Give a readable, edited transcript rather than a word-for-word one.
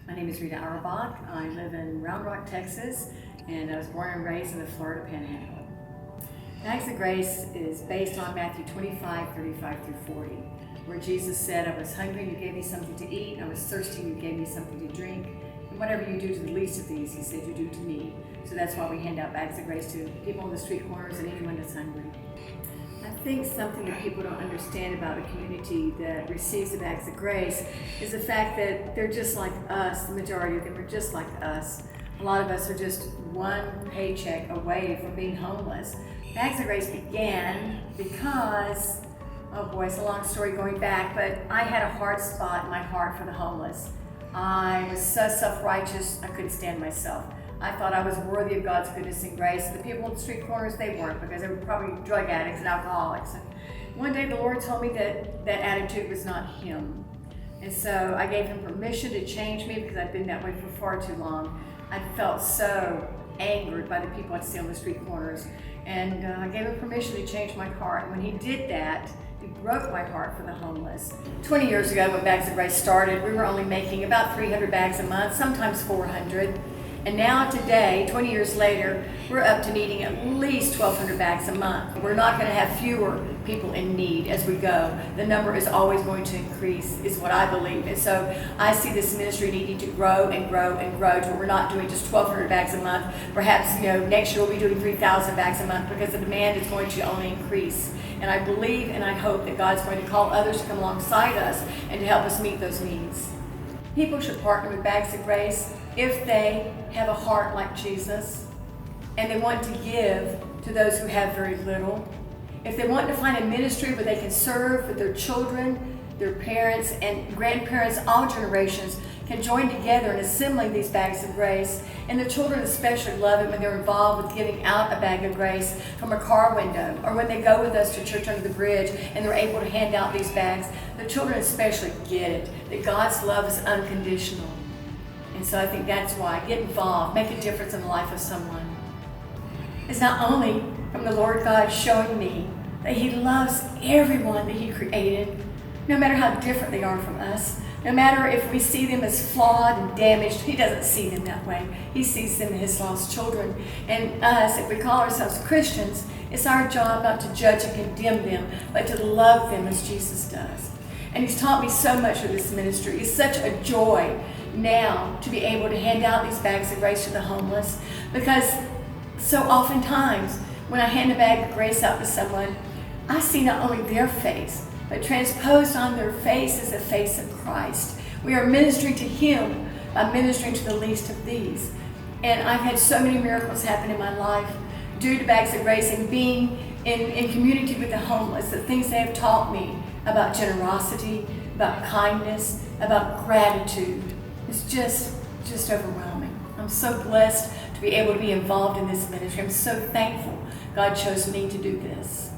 My name is Rita Auerbach. I live in Round Rock, Texas, and I was born and raised in the Florida Panhandle. Bags of Grace is based on Matthew 25:35-40, where Jesus said, "I was hungry and you gave me something to eat. I was thirsty and you gave me something to drink. And whatever you do to the least of these," he said, "you do to me." So that's why we hand out bags of grace to people on the street corners and anyone that's hungry. I think something that people don't understand about a community that receives the bags of grace is the fact that they're just like us. The majority of them are just like us. A lot of us are just one paycheck away from being homeless. Bags of Grace began because, oh boy, it's a long story going back, but I had a hard spot in my heart for the homeless. I was so self-righteous, I couldn't stand myself. I thought I was worthy of God's goodness and grace. The people on the street corners, they weren't, because they were probably drug addicts and alcoholics. And one day the Lord told me that that attitude was not Him. And so I gave Him permission to change me because I'd been that way for far too long. I felt so angered by the people I'd see on the street corners. And I gave Him permission to change my heart. And when He did that, He broke my heart for the homeless. 20 years ago when Bags of Grace started, we were only making about 300 bags a month, sometimes 400. And now today, 20 years later, we're up to needing at least 1,200 bags a month. We're not going to have fewer people in need as we go. The number is always going to increase, is what I believe. And so I see this ministry needing to grow and grow and grow to where we're not doing just 1,200 bags a month. Perhaps, next year we'll be doing 3,000 bags a month, because the demand is going to only increase. And I believe and I hope that God's going to call others to come alongside us and to help us meet those needs. People should partner with Bags of Grace if they have a heart like Jesus and they want to give to those who have very little. If they want to find a ministry where they can serve with their children, their parents and grandparents, all generations can join together in assembling these bags of grace. And the children especially love it when they're involved with giving out a bag of grace from a car window, or when they go with us to church under the bridge and they're able to hand out these bags. The children especially get it, that God's love is unconditional. And so I think that's why. Get involved, make a difference in the life of someone. It's not only from the Lord God showing me that He loves everyone that He created, no matter how different they are from us. No matter if we see them as flawed and damaged, He doesn't see them that way. He sees them as His lost children. And us, if we call ourselves Christians, it's our job not to judge and condemn them, but to love them as Jesus does. And He's taught me so much with this ministry. It's such a joy now to be able to hand out these bags of grace to the homeless, because so oftentimes when I hand a bag of grace out to someone, I see not only their face, but transposed on their face is the face of Christ. We are ministering to Him by ministering to the least of these. And I've had so many miracles happen in my life due to Bags of Grace and being in community with the homeless, the things they have taught me about generosity, about kindness, about gratitude. It's just overwhelming. I'm so blessed to be able to be involved in this ministry. I'm so thankful God chose me to do this.